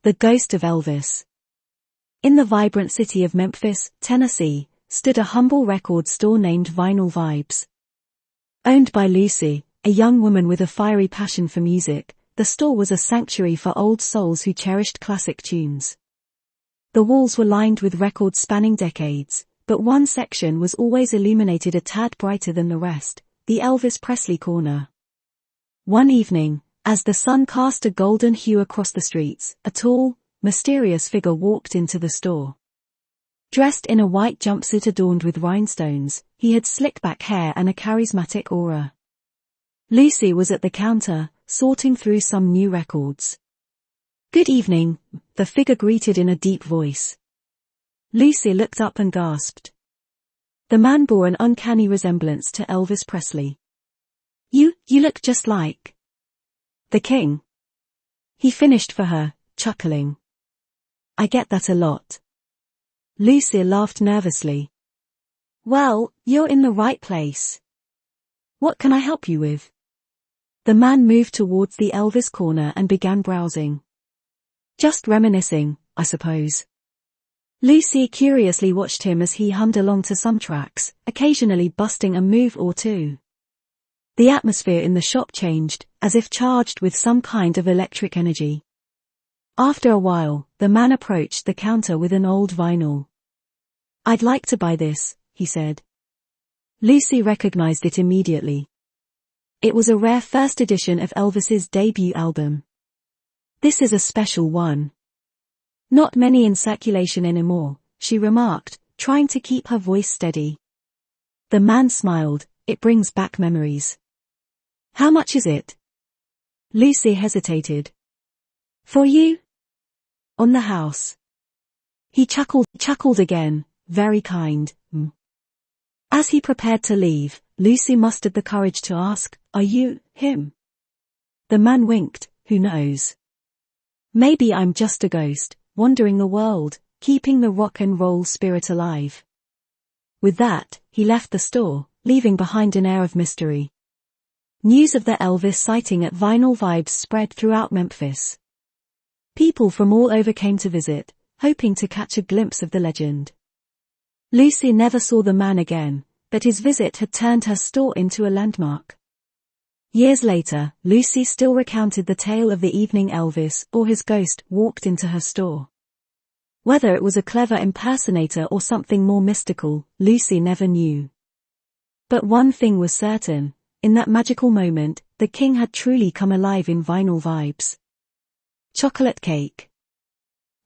The Ghost of Elvis. In the vibrant city of Memphis, Tennessee, stood a humble record store named Vinyl Vibes. Owned by Lucy, a young woman with a fiery passion for music, the store was a sanctuary for old souls who cherished classic tunes. The walls were lined with records spanning decades, but one section was always illuminated a tad brighter than the rest, the Elvis Presley corner. One evening, as the sun cast a golden hue across the streets, a tall, mysterious figure walked into the store. Dressed in a white jumpsuit adorned with rhinestones, he had slick-back hair and a charismatic aura. Lucy was at the counter, sorting through some new records. "Good evening," the figure greeted in a deep voice. Lucy looked up and gasped. The man bore an uncanny resemblance to Elvis Presley. You look just like the King," he finished for her, chuckling. "I get that a lot." Lucy laughed nervously. "Well, you're in the right place. What can I help you with?" The man moved towards the Elvis corner and began browsing. "Just reminiscing, I suppose." Lucy curiously watched him as he hummed along to some tracks, occasionally busting a move or two. The atmosphere in the shop changed, as if charged with some kind of electric energy. After a while, the man approached the counter with an old vinyl. "I'd like to buy this," he said. Lucy recognized it immediately. It was a rare first edition of Elvis's debut album. "This is a special one. Not many in circulation anymore," she remarked, trying to keep her voice steady. The man smiled. "It brings back memories." "How much is it?" Lucy hesitated. "For you?" "On the house." He chuckled again, very kind. As he prepared to leave, Lucy mustered the courage to ask, "Are you him?" The man winked. "Who knows? Maybe I'm just a ghost, wandering the world, keeping the rock and roll spirit alive." With that, he left the store, leaving behind an air of mystery. News of the Elvis sighting at Vinyl Vibes spread throughout Memphis. People from all over came to visit, hoping to catch a glimpse of the legend. Lucy never saw the man again, but his visit had turned her store into a landmark. Years later, Lucy still recounted the tale of the evening Elvis or his ghost walked into her store. Whether it was a clever impersonator or something more mystical, Lucy never knew. But one thing was certain, in that magical moment, the King had truly come alive in Vinyl Vibes. Chocolate cake.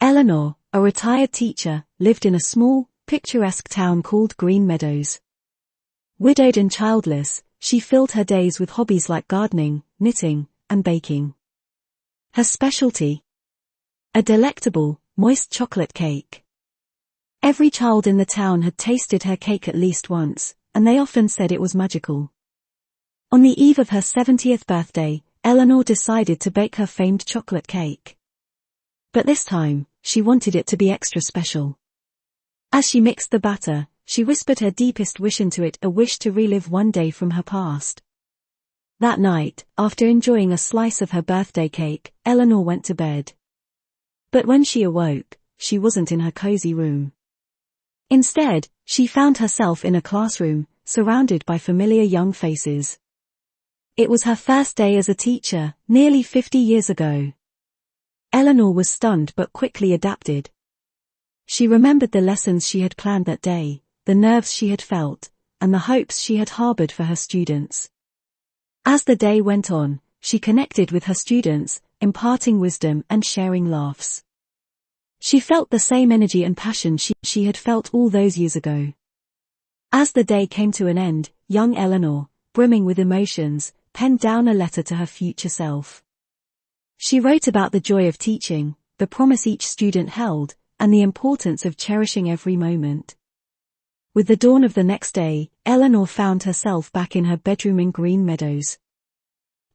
Eleanor, a retired teacher, lived in a small, picturesque town called Green Meadows. Widowed and childless, she filled her days with hobbies like gardening, knitting, and baking. Her specialty? A delectable, moist chocolate cake. Every child in the town had tasted her cake at least once, and they often said it was magical. On the eve of her 70th birthday, Eleanor decided to bake her famed chocolate cake. But this time, she wanted it to be extra special. As she mixed the batter, she whispered her deepest wish into it, a wish to relive one day from her past. That night, after enjoying a slice of her birthday cake, Eleanor went to bed. But when she awoke, she wasn't in her cozy room. Instead, she found herself in a classroom, surrounded by familiar young faces. It was her first day as a teacher, nearly 50 years ago. Eleanor was stunned but quickly adapted. She remembered the lessons she had planned that day, the nerves she had felt, and the hopes she had harbored for her students. As the day went on, she connected with her students, imparting wisdom and sharing laughs. She felt the same energy and passion she had felt all those years ago. As the day came to an end, young Eleanor, brimming with emotions, penned down a letter to her future self. She wrote about the joy of teaching, the promise each student held, and the importance of cherishing every moment. With the dawn of the next day, Eleanor found herself back in her bedroom in Green Meadows.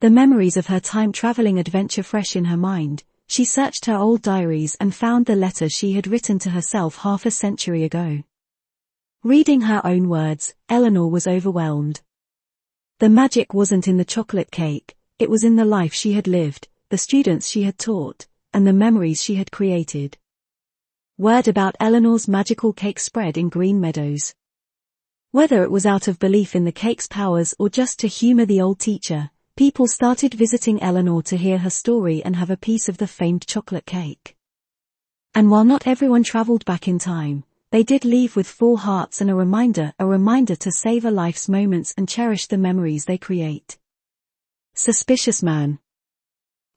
The memories of her time-traveling adventure fresh in her mind, she searched her old diaries and found the letter she had written to herself half a century ago. Reading her own words, Eleanor was overwhelmed. The magic wasn't in the chocolate cake, it was in the life she had lived, the students she had taught, and the memories she had created. Word about Eleanor's magical cake spread in Green Meadows. Whether it was out of belief in the cake's powers or just to humor the old teacher, people started visiting Eleanor to hear her story and have a piece of the famed chocolate cake. And while not everyone traveled back in time, they did leave with full hearts and a reminder to savor life's moments and cherish the memories they create. Suspicious Man.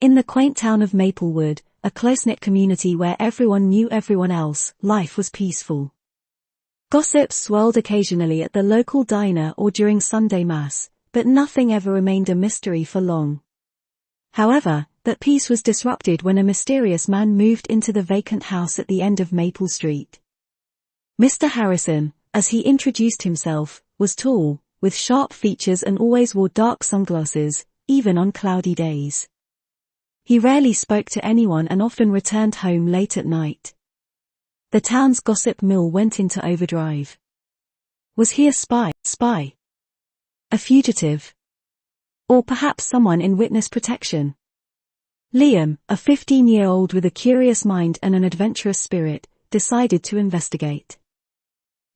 In the quaint town of Maplewood, a close-knit community where everyone knew everyone else, life was peaceful. Gossips swirled occasionally at the local diner or during Sunday Mass, but nothing ever remained a mystery for long. However, that peace was disrupted when a mysterious man moved into the vacant house at the end of Maple Street. Mr. Harrison, as he introduced himself, was tall, with sharp features and always wore dark sunglasses, even on cloudy days. He rarely spoke to anyone and often returned home late at night. The town's gossip mill went into overdrive. Was he a spy? A fugitive? Or perhaps someone in witness protection? Liam, a 15-year-old with a curious mind and an adventurous spirit, decided to investigate.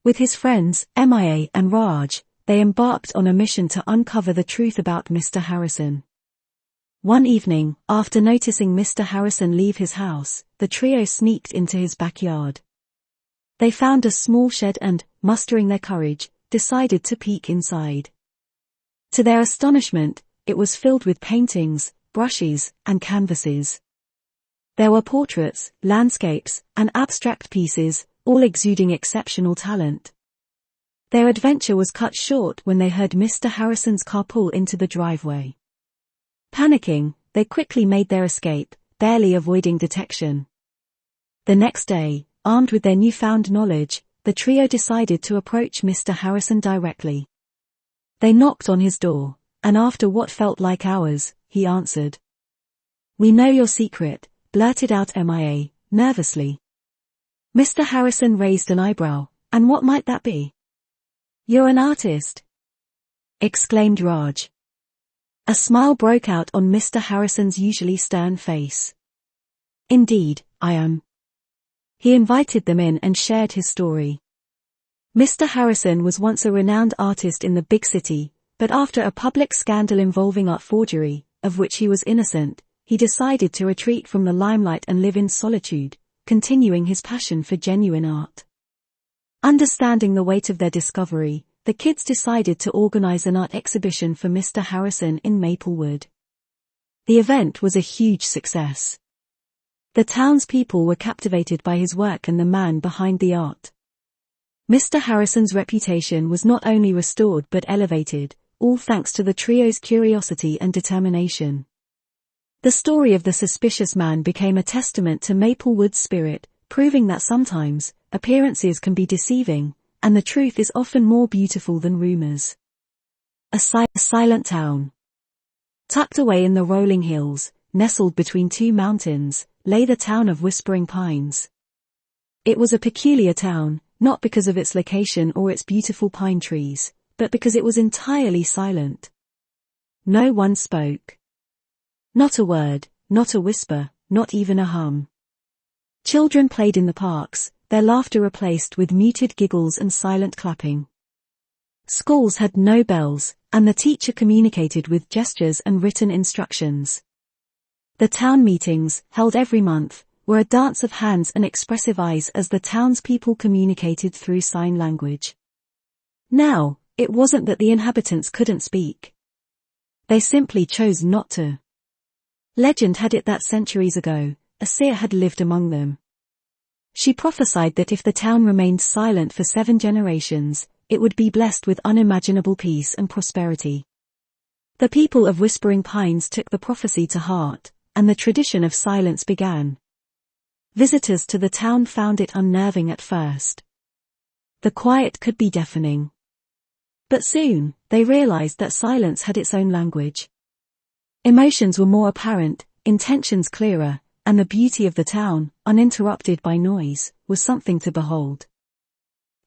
With his friends, Mia and Raj, they embarked on a mission to uncover the truth about Mr. Harrison. One evening, after noticing Mr. Harrison leave his house, the trio sneaked into his backyard. They found a small shed and, mustering their courage, decided to peek inside. To their astonishment, it was filled with paintings, brushes, and canvases. There were portraits, landscapes, and abstract pieces, all exuding exceptional talent. Their adventure was cut short when they heard Mr. Harrison's car pull into the driveway. Panicking, they quickly made their escape, barely avoiding detection. The next day, armed with their newfound knowledge, the trio decided to approach Mr. Harrison directly. They knocked on his door, and after what felt like hours, he answered. "We know your secret," blurted out Mia, nervously. Mr. Harrison raised an eyebrow. "And what might that be?" "You're an artist," exclaimed Raj. A smile broke out on Mr. Harrison's usually stern face. "Indeed, I am." He invited them in and shared his story. Mr. Harrison was once a renowned artist in the big city, but after a public scandal involving art forgery, of which he was innocent, he decided to retreat from the limelight and live in solitude, continuing his passion for genuine art. Understanding the weight of their discovery, the kids decided to organize an art exhibition for Mr. Harrison in Maplewood. The event was a huge success. The townspeople were captivated by his work and the man behind the art. Mr. Harrison's reputation was not only restored but elevated, all thanks to the trio's curiosity and determination. The story of the suspicious man became a testament to Maplewood's spirit, proving that sometimes, appearances can be deceiving, and the truth is often more beautiful than rumors. A silent town. Tucked away in the rolling hills, nestled between two mountains, lay the town of Whispering Pines. It was a peculiar town, not because of its location or its beautiful pine trees, but because it was entirely silent. No one spoke. Not a word, not a whisper, not even a hum. Children played in the parks, their laughter replaced with muted giggles and silent clapping. Schools had no bells, and the teacher communicated with gestures and written instructions. The town meetings, held every month, were a dance of hands and expressive eyes as the townspeople communicated through sign language. Now, it wasn't that the inhabitants couldn't speak. They simply chose not to. Legend had it that centuries ago, a seer had lived among them. She prophesied that if the town remained silent for 7 generations, it would be blessed with unimaginable peace and prosperity. The people of Whispering Pines took the prophecy to heart, and the tradition of silence began. Visitors to the town found it unnerving at first. The quiet could be deafening. But soon, they realized that silence had its own language. Emotions were more apparent, intentions clearer, and the beauty of the town, uninterrupted by noise, was something to behold.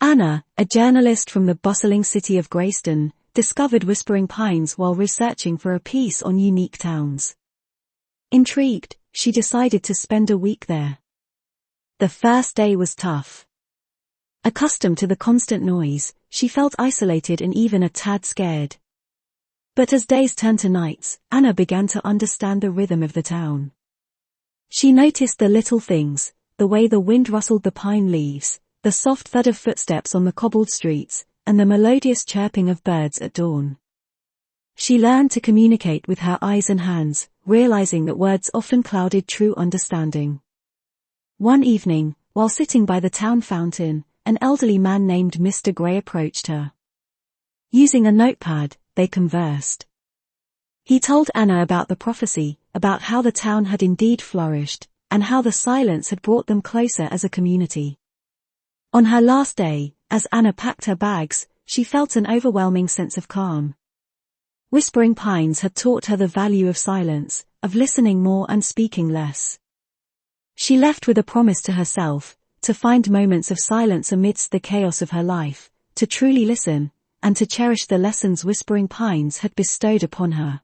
Anna, a journalist from the bustling city of Greyston, discovered Whispering Pines while researching for a piece on unique towns. Intrigued, she decided to spend a week there. The first day was tough. Accustomed to the constant noise, she felt isolated and even a tad scared. But as days turned to nights, Anna began to understand the rhythm of the town. She noticed the little things, the way the wind rustled the pine leaves, the soft thud of footsteps on the cobbled streets, and the melodious chirping of birds at dawn. She learned to communicate with her eyes and hands, realizing that words often clouded true understanding. One evening, while sitting by the town fountain, an elderly man named Mr. Gray approached her. Using a notepad, they conversed. He told Anna about the prophecy, about how the town had indeed flourished, and how the silence had brought them closer as a community. On her last day, as Anna packed her bags, she felt an overwhelming sense of calm. Whispering Pines had taught her the value of silence, of listening more and speaking less. She left with a promise to herself, to find moments of silence amidst the chaos of her life, to truly listen, and to cherish the lessons Whispering Pines had bestowed upon her.